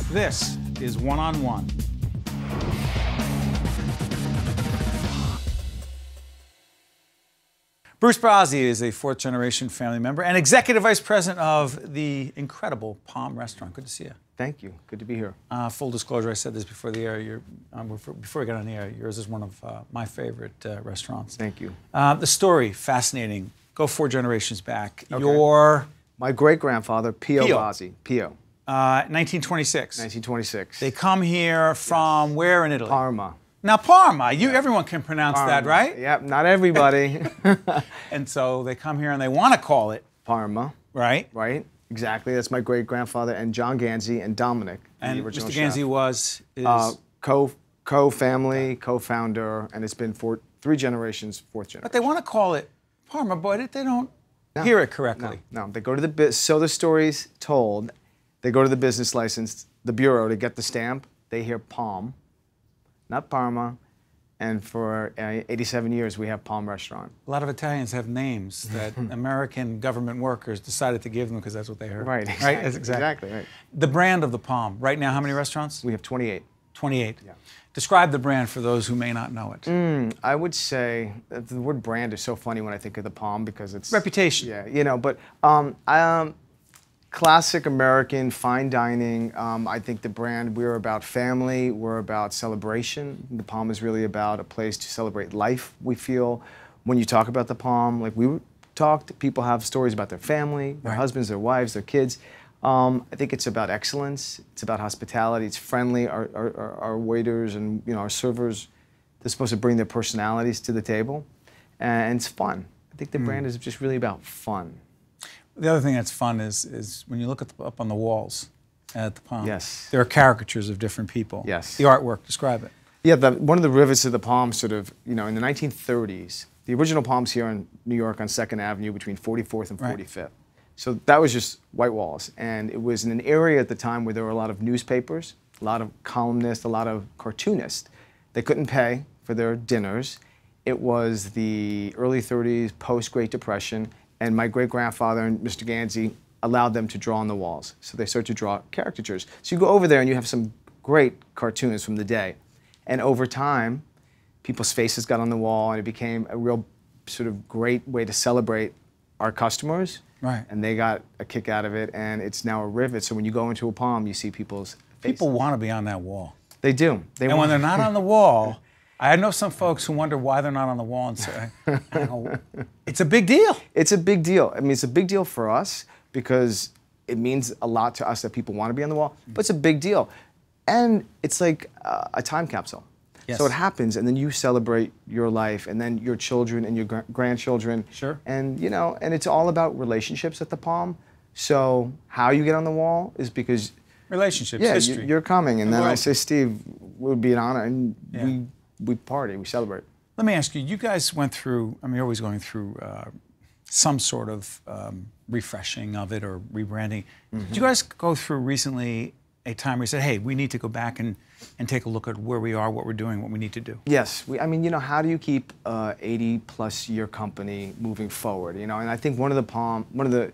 This is One on One. Bruce Bozzi is a fourth-generation family member and executive vice president of the incredible Palm Restaurant. Good to see you. Thank you. Good to be here. Full disclosure, I said this before the air. Before we got on the air, yours is one of my favorite restaurants. Thank you. The story, fascinating. Go 4 generations back. Okay. My great-grandfather, Pio Bozzi. Pio. 1926. 1926. They come here from where in Italy? Parma. Now, Parma. Everyone can pronounce that, right? Yep, not everybody. And so they come here and they want to call it Parma. Right? Right. Exactly. That's my great-grandfather, and John Ganzi and Dominic, and the original Mr. chef. Ganzi co-family, co-founder, and it's been 3 generations, 4th generation. But they want to call it Parma, but they don't hear it correctly. No. They go to the story's told. They go to the business license, the bureau, to get the stamp. They hear Palm, not Parma. And for 87 years, we have Palm Restaurant. A lot of Italians have names that American government workers decided to give them because that's what they heard. Right, exactly. Right? Exactly right. The brand of the Palm. Right now, how many restaurants? We have 28. 28. Yeah. Describe the brand for those who may not know it. I would say the word brand is so funny when I think of the Palm because it's... Reputation. Yeah, but classic American fine dining. I think the brand, we're about family, we're about celebration. The Palm is really about a place to celebrate life, we feel. When you talk about the Palm, like we talked, people have stories about their family, their husbands, their wives, their kids. I think it's about excellence, it's about hospitality, it's friendly. Our waiters and our servers, they're supposed to bring their personalities to the table, and it's fun. I think the brand is just really about fun. The other thing that's fun is when you look up on the walls at the Palm. Yes. There are caricatures of different people. Yes. The artwork, describe it. Yeah, one of the rivets of the Palm sort of, in the 1930s, the original Palm's here in New York on 2nd Avenue between 44th and 45th. Right. So that was just white walls. And it was in an area at the time where there were a lot of newspapers, a lot of columnists, a lot of cartoonists. They couldn't pay for their dinners. It was the early 30s, post-Great Depression. And my great-grandfather and Mr. Ganzi allowed them to draw on the walls. So they started to draw caricatures. So you go over there and you have some great cartoons from the day. And over time, people's faces got on the wall and it became a real sort of great way to celebrate our customers. Right. And they got a kick out of it, and it's now a rivet. So when you go into a Palm, you see people's faces. People want to be on that wall. They do. And when they're not on the wall, I know some folks who wonder why they're not on the wall and say, it's a big deal. It's a big deal. I mean, it's a big deal for us because it means a lot to us that people want to be on the wall, but it's a big deal. And it's like a time capsule. Yes. So it happens, and then you celebrate your life, and then your children and your grandchildren. Sure. And, and it's all about relationships at the Palm. So how you get on the wall is because... Relationships, history. You're coming, and then I say, Steve, it would be an honor, and we party, we celebrate. Let me ask you, you guys went through, you're always going through some sort of refreshing of it or rebranding. Did you guys go through recently a time where you said, hey, we need to go back and take a look at where we are, what we're doing, what we need to do? Yes. How do you keep an 80-plus year company moving forward? And I think one of the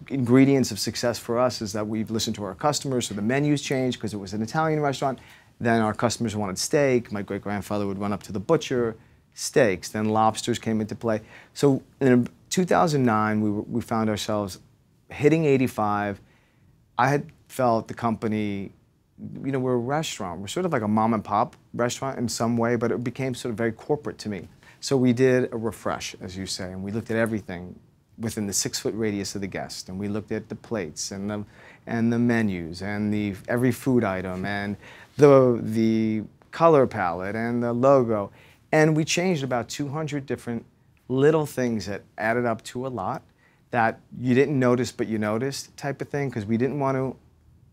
ingredients of success for us is that we've listened to our customers, so the menus changed because it was an Italian restaurant. Then our customers wanted steak. My great-grandfather would run up to the butcher, steaks. Then lobsters came into play. So in 2009, we found ourselves hitting 85. I had felt the company, we're a restaurant. We're sort of like a mom and pop restaurant in some way, but it became sort of very corporate to me. So we did a refresh, as you say, and we looked at everything within the 6-foot radius of the guest, and we looked at the plates and the menus and every food item and the color palette and the logo, and we changed about 200 different little things that added up to a lot that you didn't notice but you noticed type of thing, because we didn't want to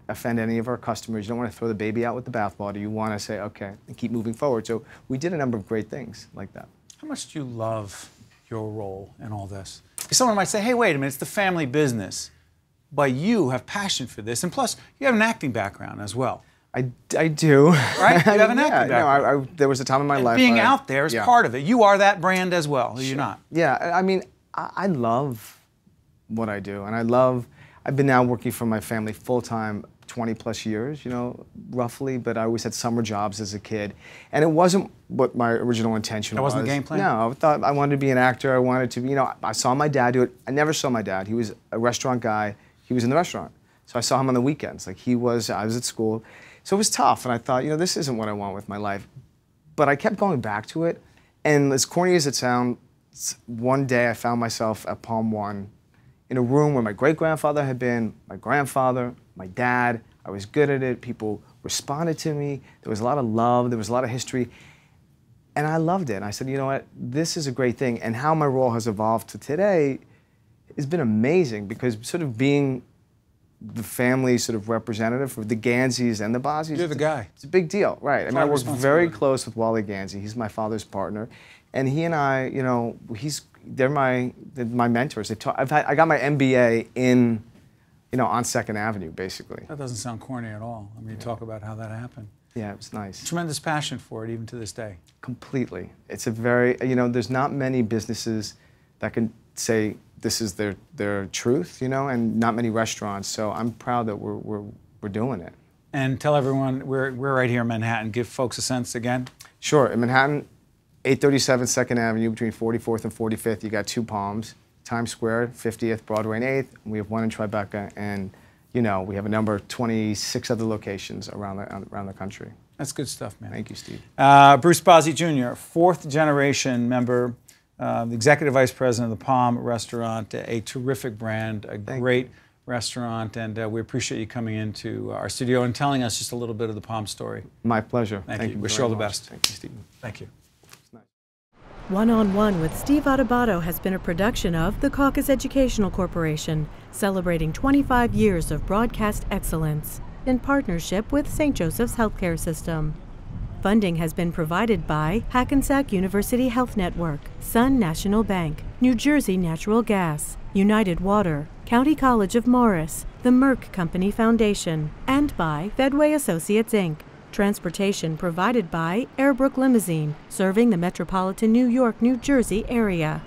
offend any of our customers. You don't want to throw the baby out with the bathwater. You want to say, okay, and keep moving forward. So we did a number of great things like that. How much do you love your role in all this? Someone might say, hey, wait a minute, it's the family business, but you have passion for this, and plus, you have an acting background as well. I do. Right? You have an acting background. No, there was a time in my life. Being out there is part of it. You are that brand as well, are you not? Yeah, I love what I do, and I've been now working for my family full-time 20 plus years, you know, roughly, but I always had summer jobs as a kid. And it wasn't what my original intention was. That wasn't the game plan? No, I thought I wanted to be an actor. I wanted to be, you know, I saw my dad do it. I never saw my dad. He was a restaurant guy. He was in the restaurant. So I saw him on the weekends. Like I was at school. So it was tough. And I thought, you know, this isn't what I want with my life. But I kept going back to it. And as corny as it sounds, one day I found myself at Palm One in a room where my great-grandfather had been, my grandfather, my dad. I was good at it. People responded to me. There was a lot of love. There was a lot of history. And I loved it. And I said, you know what, this is a great thing. And how my role has evolved to today has been amazing, because sort of being the family sort of representative for the Ganzis and the Bozzis. You're the guy. It's a big deal, right? I mean, I work very close with Wally Ganzi. He's my father's partner. And he and I, you know, they're my mentors. I got my MBA in, you know, on 2nd Avenue, basically. That doesn't sound corny at all. I mean, you talk about how that happened. Yeah, it was nice. Tremendous passion for it, even to this day. Completely. It's a very, you know, there's not many businesses that can say this is their truth, you know, and not many restaurants. So I'm proud that we're doing it. And tell everyone, we're right here in Manhattan. Give folks a sense again. Sure. In Manhattan, 837 2nd Avenue, between 44th and 45th, you got 2 Palms. Times Square, 50th, Broadway and 8th. We have 1 in Tribeca, and you know, we have a number of 26 other locations around the country. That's good stuff, man. Thank you, Steve. Bruce Bozzi Jr., 4th generation member, the executive vice president of the Palm Restaurant, a terrific brand, a great restaurant, and we appreciate you coming into our studio and telling us just a little bit of the Palm story. My pleasure. Thank you. Wish you all the best. Thank you, Steve. Thank you. One-on-One with Steve Adubato has been a production of the Caucus Educational Corporation, celebrating 25 years of broadcast excellence in partnership with St. Joseph's Healthcare System. Funding has been provided by Hackensack University Health Network, Sun National Bank, New Jersey Natural Gas, United Water, County College of Morris, the Merck Company Foundation, and by Fedway Associates, Inc. Transportation provided by Airbrook Limousine, serving the metropolitan New York, New Jersey area.